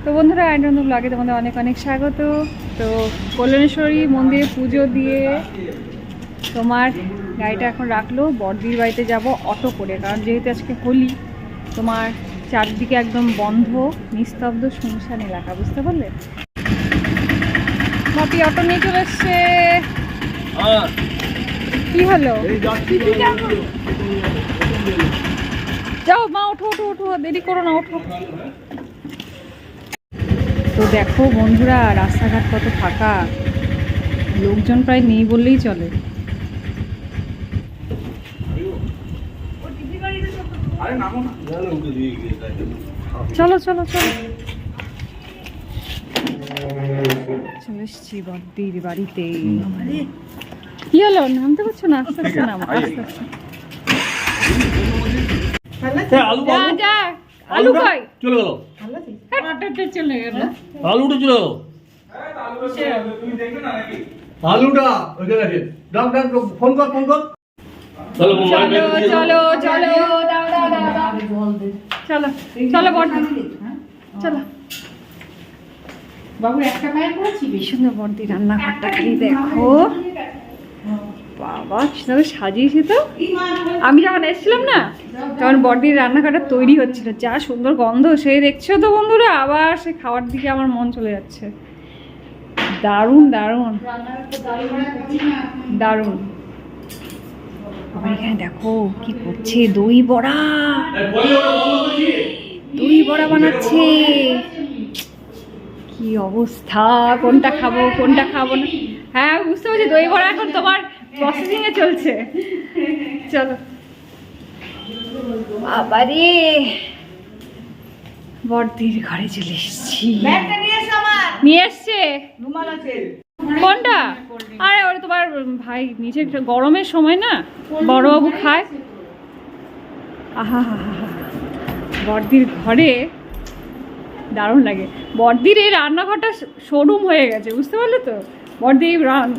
তো বন্ধুরা আইনন্দ ব্লগে তোমাদের অনেক অনেক স্বাগত। তো কল্যাণেশ্বরী মন্দিরে পুজো দিয়ে তোমার গাড়িটা এখন রাখলো, বড়দির বাড়িতে যাব অটো করে, কারণ যেহেতু আজকে হোলি, তোমার চারদিকে একদম বন্ধ, নিস্তব্ধ শুনশান এলাকা, বুঝতে পারলে। বাপি অটো নিয়ে চলে এসছে। কি হলো? যাও মা, ওঠো ওঠো ওঠো, দেরি করো না, ওঠো। তো দেখো বন্ধুরা, রাস্তাঘাট কত ফাঁকা, লোকজন প্রায় নেই বললেই চলে। চলো চলো চলো, চলে এসছি বড়দির বাড়িতে। কি হলো, নামতে পারছো না? আস্তে আস্তে নামো, আস্তে আস্তে। যা আলু খাই চলে গেল, চলে গেল আলুটা, চলে গেল আলুটা। ফোন কর ফোন কর। চলো চলো চলো, দাও দাও দাও দাও, চলো চলো বড়দি, চলো। বাবু একটা পায়ে পড়েছি, সুন্দর বড়দি রান্নাঘরটা খালি দেখো, বাবা কিভাবে সাজিয়েছে। তো আমি যখন এসেছিলাম না, তখন বড়দির রান্নাঘরটা তৈরি হচ্ছিল, যা সুন্দর গন্ধ সে দেখছো তো বন্ধুরা। আবার সে খাওয়ার দিকে আমার মন চলে যাচ্ছে। দারুণ দারুণ দারুণ। আবার এখানে দেখো কি করছে, দই বড়া, দই বড়া বানাচ্ছে। কি অবস্থা, কোনটা খাবো কোনটা খাবো না। হ্যাঁ বুঝতে পারছি, দই বড়া এখন তোমার প্রসেসিং এ চলছে। চলো বাবারে, বড়দির ঘরে চলে এসেছি। নিয়ে এসছে কোনটা? আরে ওরে তোমার ভাই নিচে, গরমের সময় না বড়বাবু খায়। আহা হা হা, বড়দির ঘরে দারুণ লাগে। বড়দির এই রান্নাঘরটা শোরুম হয়ে গেছে, বুঝতে পারলে তো। বড়দি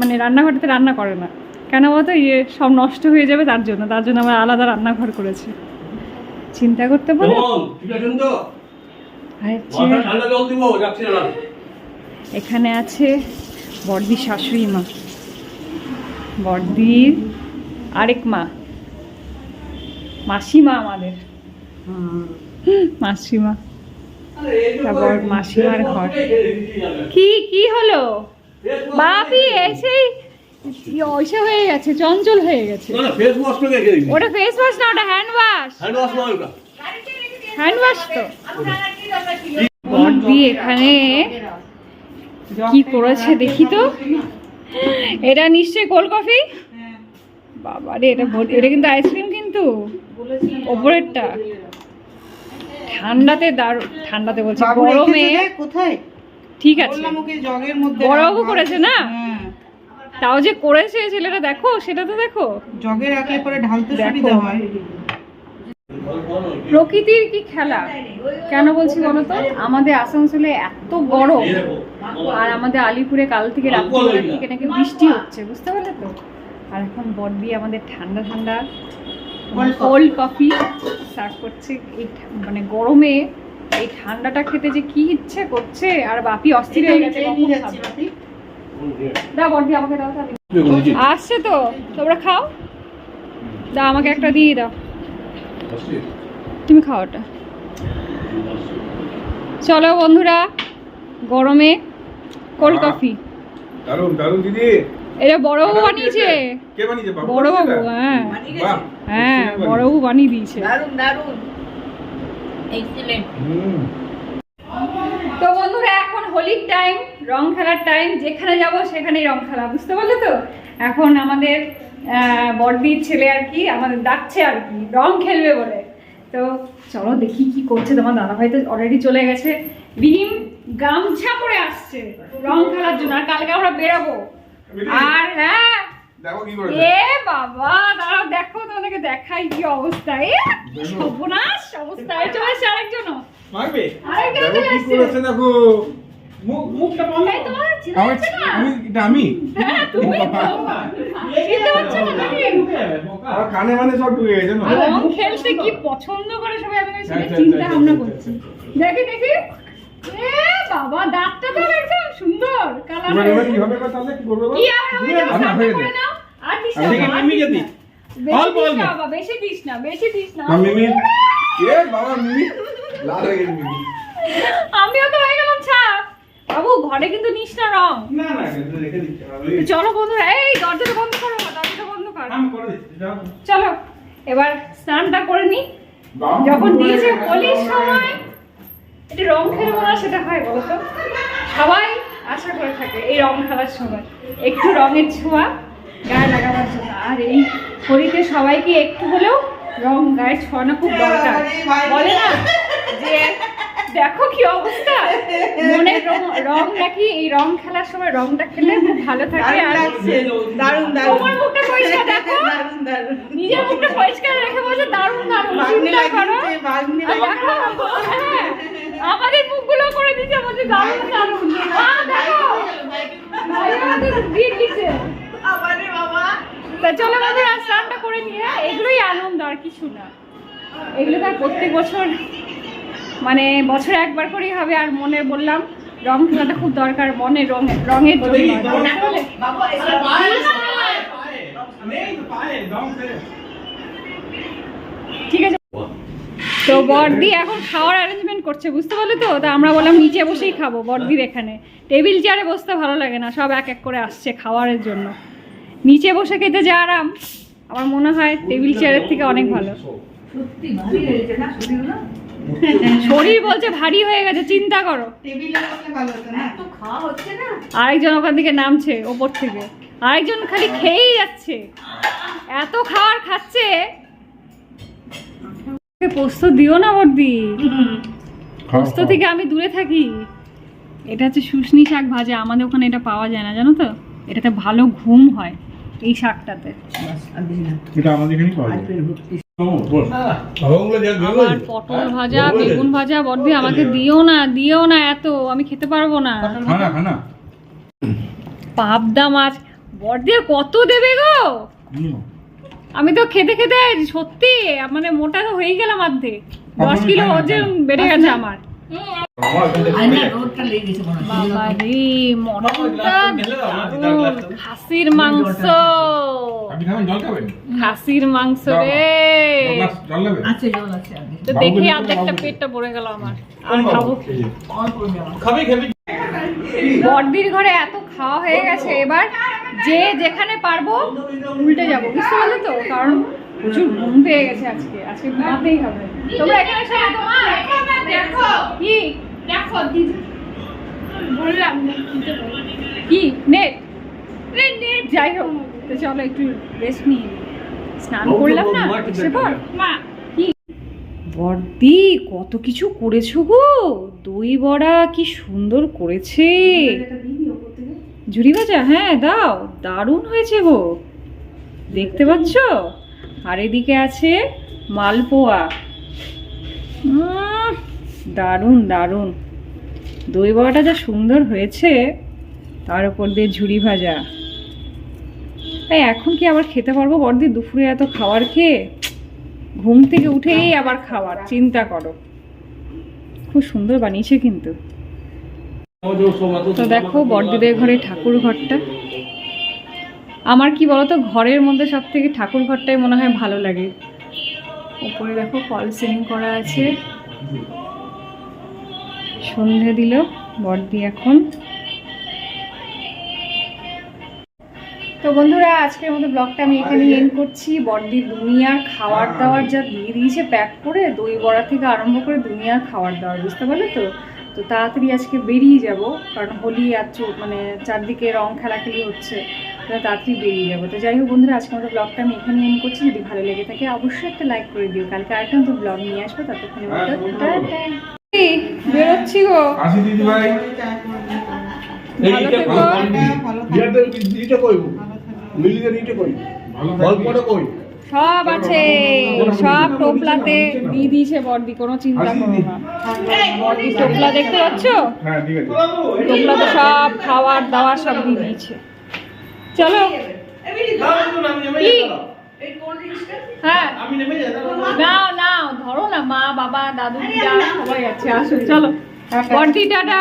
মানে রান্নাঘরটাতে রান্না করে না কেন বলতো, ইয়ে সব নষ্ট হয়ে যাবে তার জন্য আমরা আলাদা রান্নাঘর করেছি। চিন্তা করতে পারো। এখানে আছে বড়দির শাশুড়ি মা, বড়দির আরেক মা, মাসিমা, আমাদের মাসিমা। তারপর মাসিমার ঘর। কি কি হলো বাপি, এসেই ওইসে হয়ে গেছে, চঞ্চল হয়ে গেছে। ওটা ফেস ওয়াশ না, ওটা হ্যান্ড ওয়াশ। হ্যান্ড ওয়াশ তো। বড়দি এখানে কি করেছে দেখি তো। এটা নিশ্চয়ই কোল্ড কফি। বাবারে, এটা কিন্তু আইসক্রিম, কিন্তু ওপরেরটা। ঠান্ডাতে ঠান্ডাতে বলছি, গরমে কোথায় ঠিক আছে, বড়বাবু করেছে না, তাও যে করেছে ছেলেটা, দেখো সেটা তো দেখো। জগে রাখলে পরে ঢালতে সুবিধা হয়। প্রকৃতির কি খেলা। কেন বলছি বলো তো, আমাদের আসানসোলে এত গরম, আর আমাদের আলিপুরে কাল থেকে রাত্রিবেলা থেকে নাকি বৃষ্টি হচ্ছে, বুঝতে পারলে তো। আর এখন বড়দি আমাদের ঠান্ডা ঠান্ডা কোল্ড কফি সার্ভ করছে। এই মানে গরমে এই ঠান্ডাটা খেতে যে কি ইচ্ছে করছে। আর বাপি অস্থির হয়ে গেছে, দাও বড়দি আমাকে দাও। আসছে তো, তোমরা খাও, দাও আমাকে একটা দিয়ে দাও, তুমি খাও ওটা। চলো বন্ধুরা, গরমে কোল্ড কফি। দারুন দারুন দিদি। এটা বড়বাবু বানিয়েছে। কে বানিয়েছে? বড়বাবু। হ্যাঁ হ্যাঁ, বড়বাবু বানিয়ে দিয়েছে। দারুন দারুন, এক্সিলেন্ট। তো বন্ধুরা, এখন হোলির টাইম, রং খেলার টাইম, যেখানে যাব সেখানেই রং খেলা, বুঝতে পারলে তো। এখন আমাদের বড়দির ছেলে আর কি আমাদের ডাকছে আর কি, রং খেলবে বলে। তো চলো দেখি কি করছে। তোমার দাদাভাই তো অলরেডি চলে গেছে, রিম গামছা পরে আসছে রং খেলার জন্য, আর কালকে আমরা বেরাবো। আর হ্যাঁ এ বাবা, দাঁড়াও দেখো, তোমাদেরকে দেখাই কি অবস্থা। এ সর্বনাশ অবস্থা। চলে এসছে আরেকজন, আরেকজন চলে এসছে। দেখো মুখটা বন্ধ। আমি কানে মানে সব ঢুকে গেছে না। রং খেলতে কি পছন্দ করে সবাই, আমি চিন্তা ভাবনা করছি। দেখি দেখি, এ বাবা দাঁতটা তো একদম সুন্দর কালার। এবার কি হবে তাহলে কি করবে? কি আর হবে যখন সামনে করে নাও। আর দিস না, আমি মিমি যদি অল্প অল্প বাবা বেশি দিস না, বেশি দিস না। মিমি এ বাবা মিমি লাল হয়ে গেল মিমি। আমিও তো হয়ে গেলাম ছাপ। বাবু ঘরে কিন্তু নিস না রং। না না রেখে দিচ্ছি তো চলো বন্ধুরা, এই দরজাটা বন্ধ করো, দরজাটা বন্ধ কর। আমি করে দিচ্ছি যাও। চলো এবার স্নানটা করে নি। যখন দিয়েছে হোলির সময় একটু রং খেলবো না সেটা হয় বলতো? সবাই আশা করে থাকে এই রং খেলার সময় একটু রঙের ছোঁয়া গায়ে লাগাবার জন্য। আর এই হোলিতে সবাইকে একটু হলেও রং গায়ে ছোঁয়ানো খুব দরকার। বলে না যে দেখো কি অবস্থা, মনের রং নাকি এই রং খেলার সময় রংটা খেলে খুব ভালো থাকে। আর দারুণ তোমার মুখটা পরিষ্কার দেখো, নিজের মুখটা পরিষ্কার রেখে বলছে দারুণ দারুণ। চিন্তা করো, আর দেখো, হ্যাঁ, আমাদের মুখগুলো করে দিচ্ছে বলছে দারুণ দারুণ। দেখো ভাই আমাদের দিয়ে দিচ্ছে। তা চলো বন্ধুরা স্নানটা করে নিয়ে, এগুলোই আনন্দ আর কিছু না। এগুলো তার প্রত্যেক বছর মানে বছরে একবার করেই হবে। আর মনে বললাম রং খেলাটা খুব দরকার, মনে রঙের জন্য। ঠিক আছে, তো বড়দি এখন খাওয়ার অ্যারেঞ্জমেন্ট করছে, বুঝতে পারলে তো? তা আমরা বললাম নিচে বসেই খাবো, বড়দির এখানে টেবিল চেয়ারে বসতে ভালো লাগে না, সব এক এক করে আসছে খাওয়ারের জন্য। নিচে বসে খেতে যা আরাম, আমার মনে হয় টেবিল চেয়ারের থেকে অনেক ভালো। শরীর বলছে ভারী হয়ে গেছে, চিন্তা করো। আরেকজন ওখান থেকে নামছে ওপর থেকে, আরেকজন খালি খেয়েই যাচ্ছে, এত খাবার খাচ্ছে। পোস্ত দিও না বর্দি, পোস্ত থেকে আমি দূরে থাকি। এটা হচ্ছে শুশনি শাক ভাজা, আমাদের ওখানে এটা পাওয়া যায় না জানো তো। এটাতে ভালো ঘুম হয় এই শাকটাতে। এটা আমাদের এখানেই পাওয়া যায়। আবার পটল ভাজা, বেগুন ভাজা। বর্দি আমাকে দিও না এত, আমি খেতে পারবো না। খানা পাবদা মাছ বর্দি আর কত দেবে গো? আমি তো খেতে খেতে সত্যি মানে মোটা তো হয়ে গেলাম, অর্ধেক 10 কিলো ওজন বেড়ে গেছে আমার। বাবা রে, মটনটা দারুণ। খাসির মাংস, খাসির মাংস রে। তো দেখে অর্ধেকটা পেটটা ভরে গেল আমার, আর খাবো। বড়দির ঘরে এত খাওয়া হয়ে গেছে, এবার যে যেখানে পারবো উল্টে যাবো, বুঝতে পারলে তো? কারণ প্রচুর ঘুম পেয়ে গেছে আজকে ঘুমাতেই হবে। তোমরা এখানে সবাই দেখো কি দেখো দিদি বললাম কি নেট যাই হোক। তো চলো একটু রেস্ট নিয়ে, স্নান করলাম না সেপর। কি বড়দি কত কিছু করেছো গো, দই বড়া কি সুন্দর করেছে, ঝুড়ি ভাজা, হ্যাঁ দাও, দারুণ হয়েছে গো, দেখতে পাচ্ছ? আর এদিকে আছে মালপোয়া, দারুণ দারুণ। দই বড়াটা যা সুন্দর হয়েছে, তার উপর দিয়ে ঝুড়ি ভাজা। তাই এখন কি আবার খেতে পারবো বড়দি? দুপুরে এত খাবার খেয়ে, ঘুম থেকে উঠেই আবার খাবার, চিন্তা করো। খুব সুন্দর বানিয়েছে কিন্তু। তো দেখো বড়দিদের ঘরে ঠাকুর ঘরটা, আমার কি বলতো ঘরের মধ্যে সব থেকে ঠাকুর ঘরটাই মনে হয় ভালো লাগে। উপরে দেখো ফল সিলিং করা আছে, সন্ধে দিল বড়দি এখন। তো বন্ধুরা আজকের মতো ব্লগটা আমি এখানে এন্ড করছি। বড়দির দুনিয়ার খাবার দাবার যা দিয়ে দিয়েছে প্যাক করে, দই বড়া থেকে আরম্ভ করে দুনিয়ার খাবার দাবার, বুঝতে পারলে তো? তো তাড়াতাড়ি আজকে বেরিয়ে যাব, কারণ হোলি মানে চারদিকে রং খেলাখেলি হচ্ছে, তাড়াতাড়ি বেরিয়ে যাবো। তো যাই হোক বন্ধুরা আজকের মতো ব্লগটা আমি এখানে এন্ড করছি। যদি ভালো লেগে থাকে অবশ্যই একটা লাইক করে দিও। কালকে আরেকটা তো ব্লগ নিয়ে আসবো, ততক্ষণের মতো বেরোচ্ছি গো। দিদি ভাই ভালো থেকো। সব আছে, সব টোপলাতে দিয়ে দিয়েছে বড়দি, কোনো চিন্তা করো না। বড়দি টোপলা দেখতে পাচ্ছ, টোপলাতে সব খাবার দাবার সব দিয়ে দিয়েছে। চলো কি? হ্যাঁ নাও নাও, ধরো না, মা বাবা দাদু দিদা সবাই আছে, আসো চলো। বর্দি টাটা।